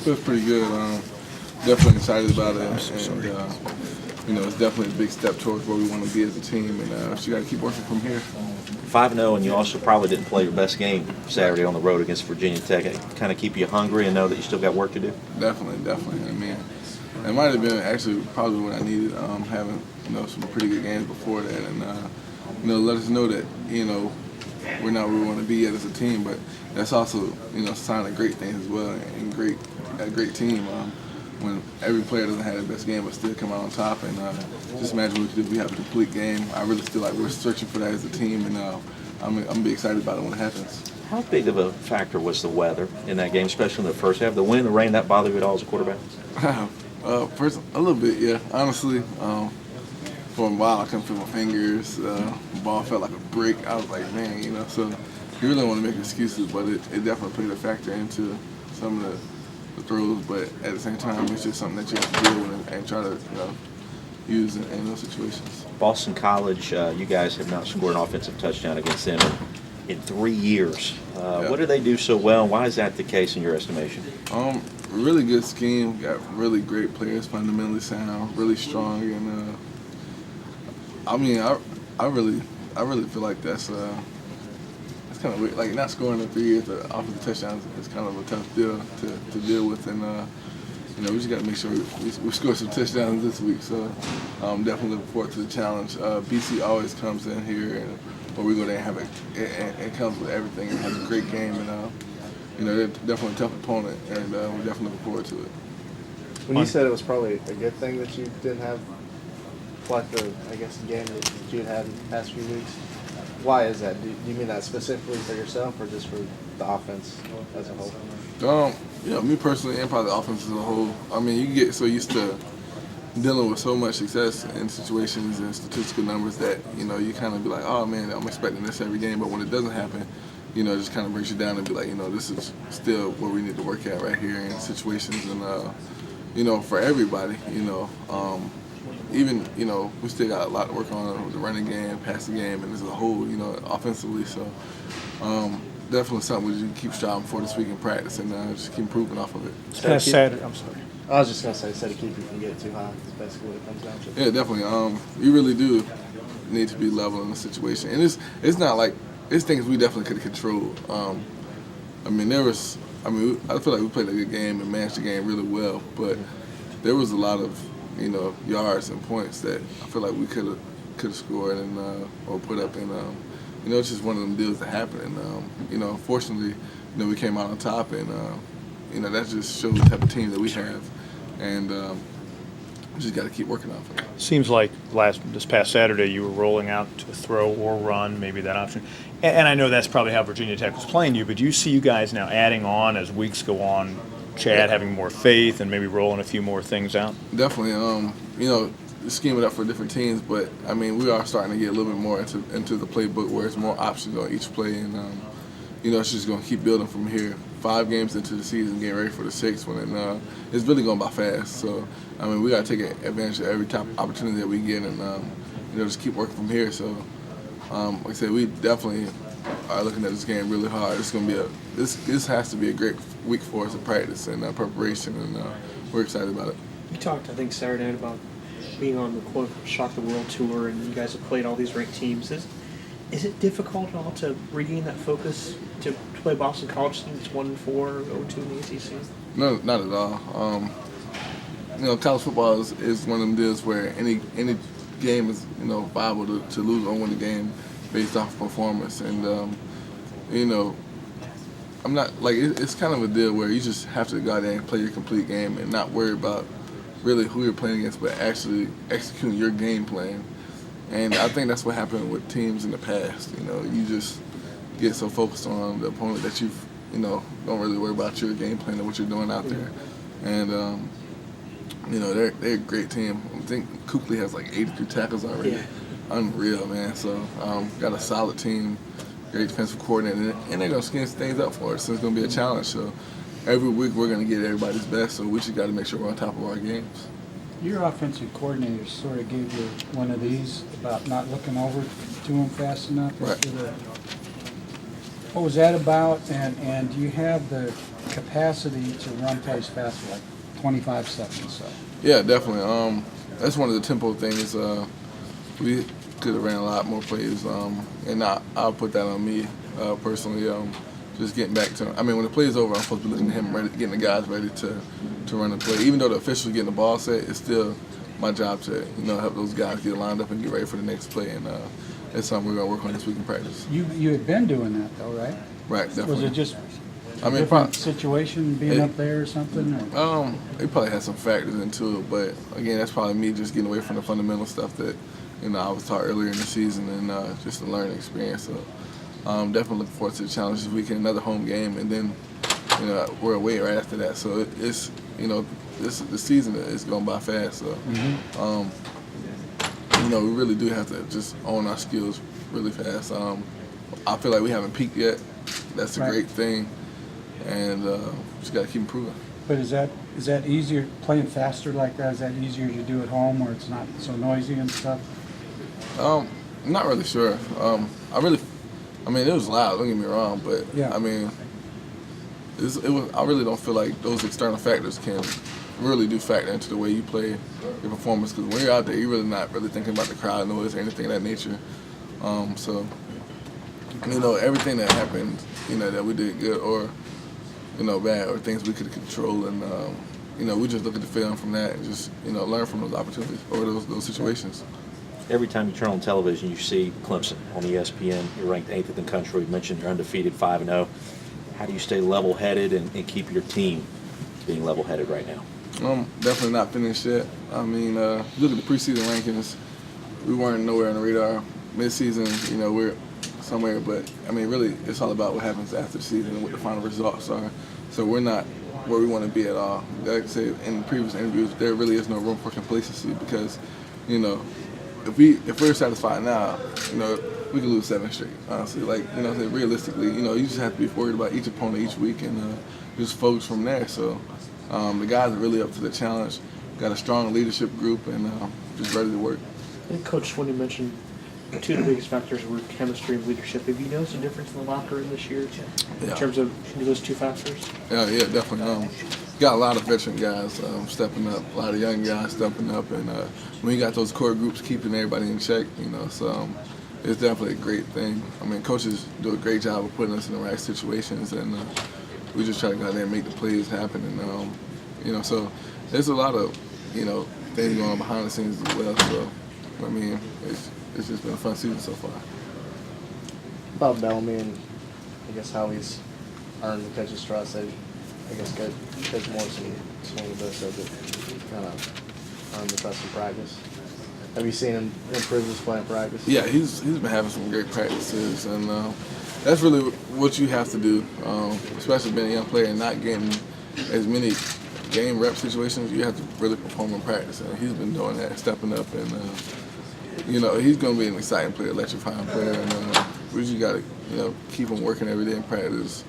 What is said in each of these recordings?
Feels pretty good. Definitely excited about it, and it's definitely a big step towards where we want to be as a team, and just got to keep working from here. 5-0, and you also probably didn't play your best game Saturday on the road against Virginia Tech. It kind of keep you hungry and know that you still got work to do? Definitely. I mean, it might have been actually probably what I needed, having some pretty good games before that, and let us know that we're not where we want to be yet as a team, but that's also a sign of great things as well, and a great team. When every player doesn't have their best game but still come out on top, and just imagine what we could do if we have a complete game. I really feel like we're searching for that as a team, and I'm gonna be excited about it when it happens. How big of a factor was the weather in that game, especially in the first half? The wind, the rain, that bothered you at all as a quarterback? First, a little bit, yeah. Honestly, for a while I couldn't feel my fingers. The ball felt like a brick. I was like, man, So you really don't want to make excuses, but it definitely played a factor into some of the throws. But at the same time, it's just something that you have to deal with and try to use in those situations. Boston College, you guys have not scored an offensive touchdown against them in 3 years. What do they do so well, and why is that the case in your estimation? Really good scheme. Got really great players, fundamentally sound, really strong, and I really feel like that's kind of weird. Like, not scoring in 3 years, the offensive touchdowns is kind of a tough deal to deal with, and we just got to make sure we score some touchdowns this week. So I'm definitely looking forward to the challenge. BC always comes in here, and where we go there and have it comes with everything and has a great game, and they're definitely a tough opponent, and we're definitely looking forward to it. When you said it was probably a good thing that you didn't have quite the, game that you had in the past few weeks, why is that? Do you mean that specifically for yourself or just for the offense as a whole? Me personally, and probably the offense as a whole. I mean, you get so used to dealing with so much success in situations and statistical numbers that you kind of be like, oh man, I'm expecting this every game. But when it doesn't happen, it just kind of brings you down and be like, this is still where we need to work at right here in situations, and for everybody, even we still got a lot to work on with the running game, passing game, and as a whole, offensively. So definitely something we just keep striving for this week in practice, and just keep improving off of it. Past Saturday, I'm sorry. I was just going to say, instead of keep you from getting too high, that's basically what it comes down to. Yeah, definitely. You really do need to be level in the situation, and it's not like it's things we definitely could have controlled. I feel like we played a good game and managed the game really well, but there was a lot of yards and points that I feel like we could have scored and or put up, and it's just one of them deals that happen, and unfortunately, we came out on top, and that just shows the type of team that we have, and we just got to keep working on it. Seems like this past Saturday you were rolling out to throw or run, maybe that option. And I know that's probably how Virginia Tech was playing you, but do you see you guys now adding on as weeks go on, Chad having more faith and maybe rolling a few more things out? Definitely. Scheming up for different teams, but I mean, we are starting to get a little bit more into the playbook where it's more options on each play, and it's just going to keep building from here. 5 games into the season, getting ready for the 6th one, and it's really going by fast. So I mean, we got to take advantage of every top opportunity that we get, and just keep working from here. So like I said, we definitely are looking at this game really hard. It's going to be this has to be a great week for us in practice and preparation, and we're excited about it. You talked, I think, Saturday night about being on the quote Shock the World tour, and you guys have played all these ranked teams. Is it difficult at all to regain that focus to play Boston College teams 1-4, 0-2 in the ACC? No, not at all. College football is one of them deals where any game is viable to lose or win the game based off performance, and I'm not like it's kind of a deal where you just have to go out there and play your complete game and not worry about really who you're playing against, but actually executing your game plan. And I think that's what happened with teams in the past. You just get so focused on the opponent that you don't really worry about your game plan and what you're doing out there. And they're a great team. I think Copley has like 83 tackles already. Yeah. Unreal, man. So got a solid team, great defensive coordinator, and they're gonna skin things up for us. So it's gonna be a challenge. So every week we're gonna get everybody's best. So we just got to make sure we're on top of our games. Your offensive coordinator sort of gave you one of these about not looking over to him fast enough. Right. What was that about? And do you have the capacity to run plays faster, like 25 seconds. So Yeah, definitely. That's one of the tempo things. We could have ran a lot more plays, and I'll put that on me personally. Just getting back to, I mean, when the play is over, I'm supposed to be looking at him, getting the guys ready to run the play. Even though the official's getting the ball set, it's still my job to help those guys get lined up and get ready for the next play. And it's something we're gonna work on this week in practice. you had been doing that though, right? Right, definitely. Was it just I mean, different situation being up there or something? Or? It probably had some factors into it, but again, that's probably me just getting away from the fundamental stuff that I was taught earlier in the season, and just a learning experience. So definitely looking forward to the challenge this weekend, another home game, and then we're away right after that. So it's the season is going by fast. So we really do have to just own our skills really fast. I feel like we haven't peaked yet. That's a great thing, and just got to keep improving. But is that easier playing faster like that? Is that easier to do at home where it's not so noisy and stuff? I'm not really sure. I mean, it was loud. Don't get me wrong, but yeah. I mean, I really don't feel like those external factors can really do factor into the way you play your performance. Because when you're out there, you're really not really thinking about the crowd noise or anything of that nature. So everything that happened, that we did good or bad, or things we could control, and we just look at the film from that and just learn from those opportunities or those situations. Every time you turn on television, you see Clemson on ESPN. You're ranked 8th in the country. You mentioned you're undefeated, 5-0. How do you stay level-headed and keep your team being level-headed right now? Definitely not finished yet. I mean, look at the preseason rankings. We weren't nowhere on the radar. Mid-season, we're somewhere, but I mean, really, it's all about what happens after the season and what the final results are. So we're not where we want to be at all. Like I said in previous interviews, there really is no room for complacency because, if we're satisfied now, we could lose 7 straight. Honestly, realistically, you just have to be worried about each opponent each week and just focus from there. So the guys are really up to the challenge. Got a strong leadership group and just ready to work. I think Coach Swinney mentioned 2 of the biggest factors were chemistry and leadership. Have you noticed a difference in the locker room this year in terms of those 2 factors? Yeah, definitely. Got a lot of veteran guys stepping up, a lot of young guys stepping up, and when you got those core groups keeping everybody in check, so it's definitely a great thing. I mean, coaches do a great job of putting us in the right situations, and we just try to go out there and make the plays happen, and so there's a lot of things going on behind the scenes as well. So I mean, it's just been a fun season so far. About Bellamy and I guess how he's earned the coach's trust. I guess Coach Morrison swung the so that kind of earned the trust in practice. Have you seen him improve his play in practice? Yeah, he's been having some great practices, and that's really what you have to do, especially being a young player and not getting as many game rep situations. You have to really perform in practice, and he's been doing that, stepping up, and he's going to be an exciting player, electrifying player, and we just got to keep him working every day in practice.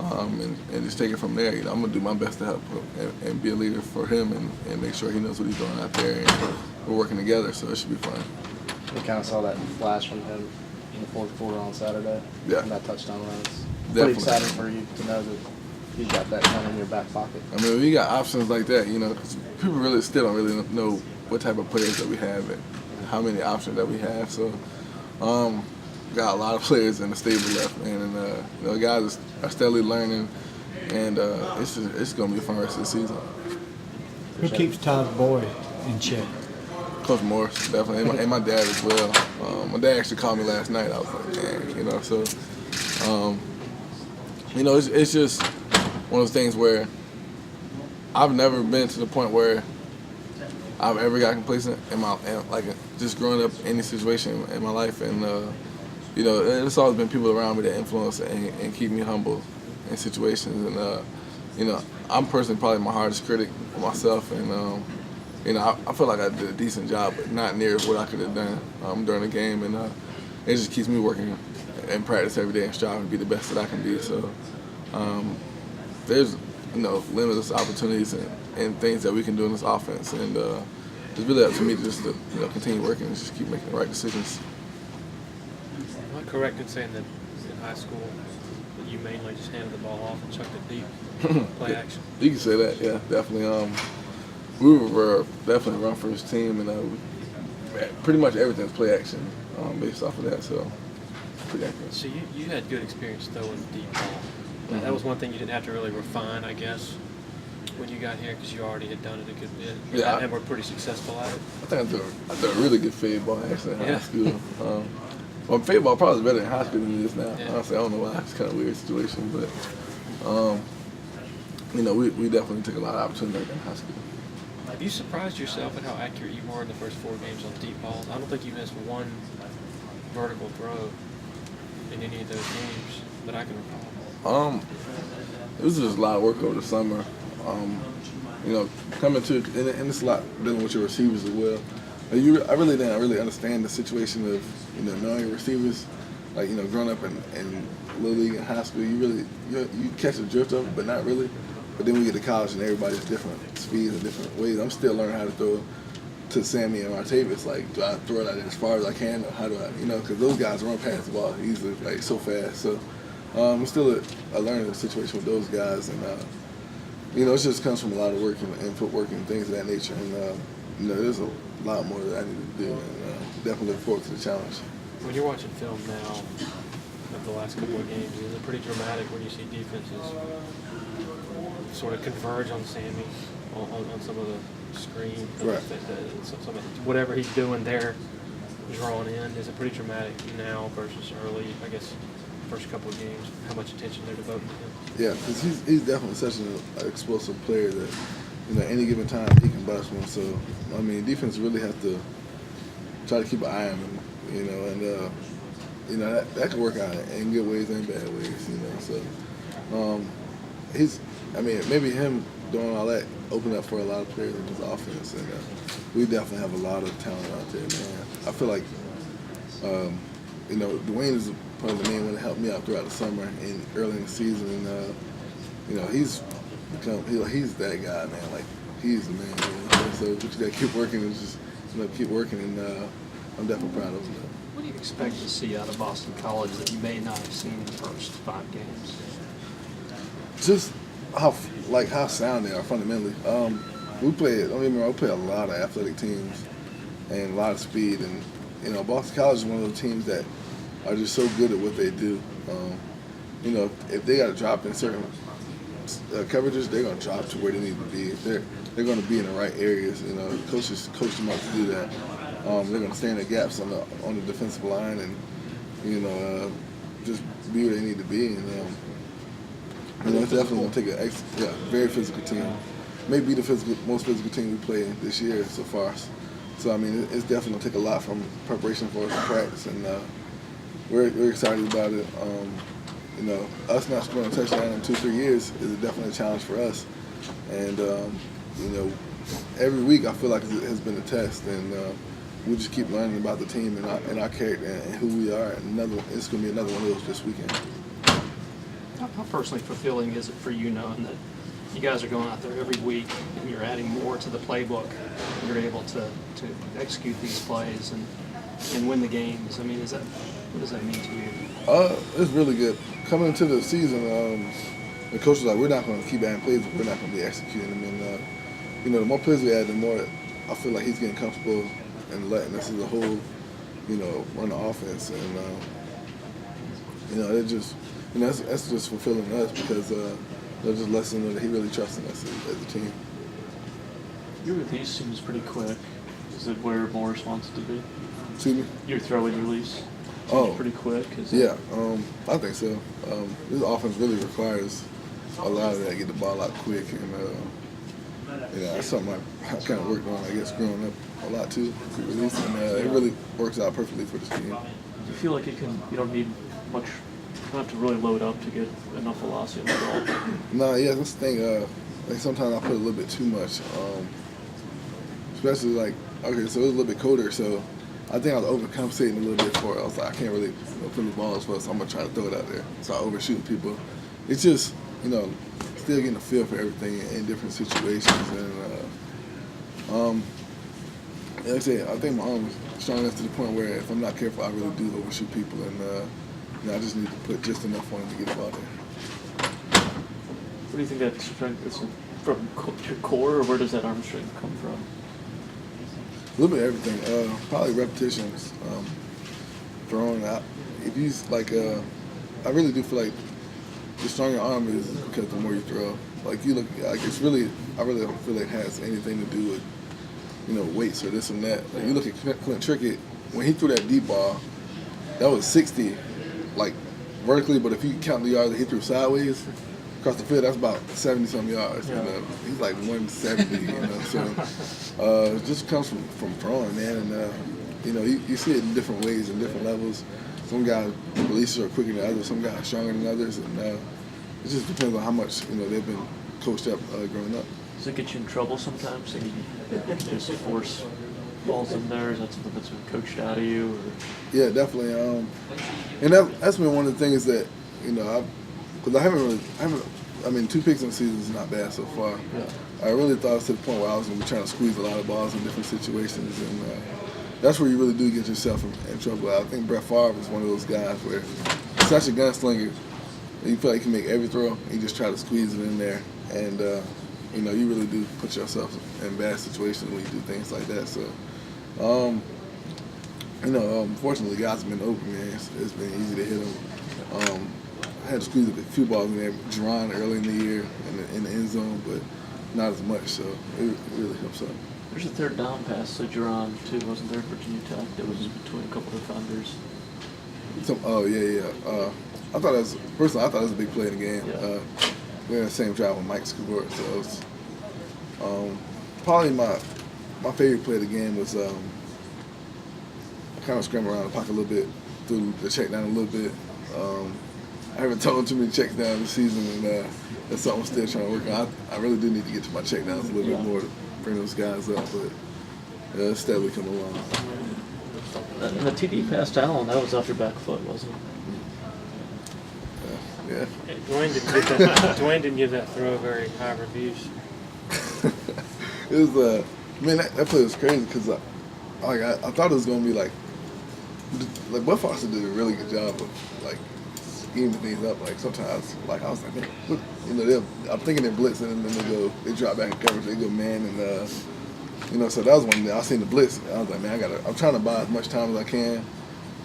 And just take it from there. I'm going to do my best to help him and be a leader for him and make sure he knows what he's doing out there. And we're working together, so it should be fun. We kind of saw that flash from him in the 4th quarter on Saturday. Yeah. And that touchdown run. It's Definitely. pretty exciting for you to know that you got that kind of in your back pocket. I mean, we got options like that, because people really still don't really know what type of players that we have and how many options that we have. So, got a lot of players in the stable left, man, and guys are steadily learning, and it's going to be a fun rest of the season. Who keeps Tajh Boyd in check? Coach Morris, definitely, and my dad as well. My dad actually called me last night. I was like, dang, so, it's just one of those things where I've never been to the point where I've ever got complacent just growing up in any situation in my life, and it's always been people around me that influence and keep me humble in situations, and I'm personally probably my hardest critic of myself, and I feel like I did a decent job, but not near what I could have done during the game, and it just keeps me working in practice every day and striving to be the best that I can be. So there's limitless opportunities and things that we can do in this offense, and it's really up to me just to continue working and just keep making the right decisions. Am I correct in saying that in high school that you mainly just handed the ball off and chucked it deep, play action? You can say that, yeah, definitely. We were definitely a run first team, and pretty much everything's play action based off of that. So pretty accurate. So you had good experience throwing deep ball. That was one thing you didn't have to really refine, I guess, when you got here, because you already had done it a good bit. Yeah, and were pretty successful at it. I think I threw a really good fade ball actually in high Yeah. school. Well, fade ball probably better in high school than it is now. Yeah. Honestly, I don't know why. It's kind of a weird situation, but we definitely took a lot of opportunity in high school. Have you surprised yourself at how accurate you were in the first 4 games on deep balls? I don't think you missed one vertical throw in any of those games that I can recall. It was just a lot of work over the summer. Coming to and it's a lot dealing with your receivers as well. I really didn't really understand the situation of knowing your receivers. Like growing up in little league and high school, you catch the drift of it, but not really. But then we get to college and everybody's different speeds and different ways. I'm still learning how to throw to Sammy and Martavis. Like, do I throw it out as far as I can, or how do I, because those guys run past the ball easily, like so fast. So I'm still a learning situation with those guys, and it just comes from a lot of work and footwork and things of that nature. And there's a lot more that I need to do, and definitely look forward to the challenge. When you're watching film now of the last couple of games, is it pretty dramatic when you see defenses sort of converge on Sammy on some of the screen, Right. some of whatever he's doing there, drawn in? Is it pretty dramatic now versus early, I guess, first couple of games, how much attention they're devoting to him? Yeah, because he's definitely such an explosive player that, any given time he can bust one. So, defense really has to try to keep an eye on him, and that can work out in good ways and bad ways, So, maybe him doing all that opened up for a lot of players in his offense, and we definitely have a lot of talent out there, man. I feel like, Dwayne is probably the main one that helped me out throughout the summer and early in the season, and he's that guy, man. Like, he's the man. So we just gotta keep working and just keep working, and I'm definitely proud of him. What do you expect to see out of Boston College that you may not have seen in the first 5 games? Just how sound they are fundamentally. We play a lot of athletic teams and a lot of speed, and Boston College is one of those teams that are just so good at what they do. If they got to drop in certain coverages, they're going to drop to where they need to be. If they're going to be in the right areas. Coaches coach them up to do that. They're going to stay in the gaps on the defensive line, and just be where they need to be. And it's definitely going to take a very physical team. Maybe the most physical team we play this year so far. So it's definitely going to take a lot from preparation for us in practice, and we're excited about it. Us not scoring a touchdown in 2-3 years is definitely a challenge for us. And every week I feel like it has been a test, and we just keep learning about the team and our character and who we are. And it's going to be another one of those this weekend. How personally fulfilling is it for you knowing that you guys are going out there every week and you're adding more to the playbook, and you're able to execute these plays and win the games? What does that mean to you? It's really good. Coming into the season, the coach was like, we're not going to keep adding plays, but we're not going to be executing them. And, the more plays we add, the more I feel like he's getting comfortable and letting us as a whole, run the offense. And, that's just fulfilling us because they're just letting us know that he really trusts in us as a team. Your release seems pretty quick. Is it where Morris wants it to be? Excuse me? Your throwing release seems pretty quick. I think so. This offense really requires a lot of that, get the ball out quick, and that's something I kind of worked on, I guess, growing up a lot too, quick release, and it really works out perfectly for this team. Do you feel like you don't need much? You don't have to really load up to get enough velocity on the ball? No, that's the thing. Sometimes I put a little bit too much, especially so it was a little bit colder, so I think I was overcompensating a little bit for it. I was like, I can't really put the balls for it, so I'm going to try to throw it out there. So I overshoot people. It's just, still getting a feel for everything in different situations. And, like I said, I think my arm is strong enough to the point where if I'm not careful, I really do overshoot people. And I just need to put just enough on it to get the ball there. What do you think that strength is from your core, or where does that arm strength come from? A little bit of everything. Probably repetitions. Throwing out. If you like, I really do feel like the stronger your arm is because the more you throw. Like you look, like it's really, I really don't feel it has anything to do with, weights or this and that. Like you look at Clint Trickett, when he threw that deep ball, that was 60, like vertically. But if you count the yards that he threw sideways across the field, that's about 70-some yards. Yeah. He's like 170. So it just comes from throwing, man. And you see it in different ways and different levels. Some guys' releases are quicker than others. Some guys are stronger than others, and it just depends on how much they've been coached up growing up. Does it get you in trouble sometimes? And you just force balls in there? Is that something that's been coached out of you? Or? Yeah, definitely. And that's been one of the things that because I haven't 2 picks in the season is not bad so far. Yeah. I really thought it was to the point where I was going to be trying to squeeze a lot of balls in different situations, and that's where you really do get yourself in trouble. I think Brett Favre is one of those guys where he's such a gunslinger. You feel like you can make every throw. You just try to squeeze it in there, and you really do put yourself in bad situations when you do things like that. So, unfortunately, guys have been open, man. It's been easy to hit them. I had to squeeze a few balls in there, Jerron early in the year in the end zone, but not as much. So it really helps out. There's a third down pass to Jerron, too, wasn't there, Virginia Tech? That was between a couple of defenders. I thought it was a big play in the game. Yeah. We had the same drive with Mike scored, so it was probably my favorite play of the game was kind of scramble around the pocket a little bit, threw the check down a little bit. I haven't thrown too many checks down this season, and that's something I'm still trying to work on. I really do need to get to my check downs a little bit more to bring those guys up, but it's steadily coming along. And the TD pass to Allen, that was off your back foot, wasn't it? Yeah. Dwayne didn't give that throw very high reviews. It was that play was crazy because I thought it was gonna be like Buff Foster did a really good job of like scheming things up. Like sometimes, like I was like, man, look, I'm thinking they're blitzing and then they drop back in coverage, they go man, and so that was one day I seen the blitz. I was like, man, I'm trying to buy as much time as I can.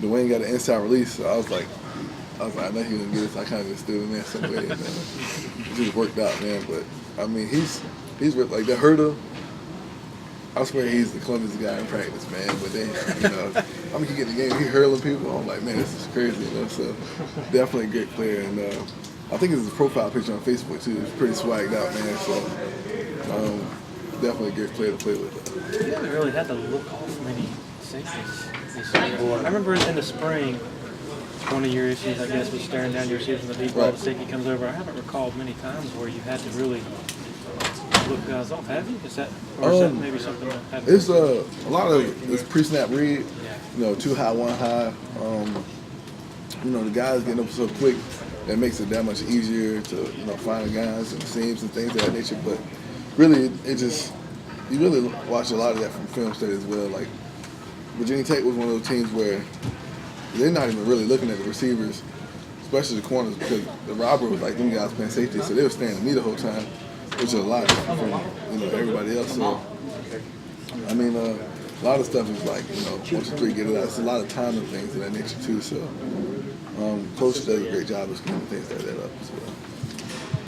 Dwayne got an inside release, so I was like, I know he was gonna get it, so I kind of just stood in there some way, and it just worked out, man. But I mean, he's like that hurdle. I swear he's the clumsiest guy in practice, man. But then, I mean, he get the game, he hurling people. I'm like, man, this is crazy, So definitely a great player, and I think it's his profile picture on Facebook too. It's pretty swagged out, man. So definitely a great player to play with. You haven't really had to look off many safeties this year. I remember in the spring, one of your issues, I guess, was staring down your receivers in the deep ball. The safety comes over. I haven't recalled many times where you had to really look guys off. Have you? Is that maybe something that happened? It's a lot of it's pre-snap read. Yeah. 2 high, 1 high. The guys getting up so quick that makes it that much easier to find the guys and seams and things of that nature. But really, you really watch a lot of that from film study as well. Like Virginia Tech was one of those teams where they're not even really looking at the receivers, especially the corners, because the robber was like them guys playing safety, so they were staying to me the whole time, which is a lot different from everybody else. So I mean, a lot of stuff is like 1, 2, 3, get it out. It's a lot of time and things of that nature too. So coach does a great job of cleaning things like that up as well.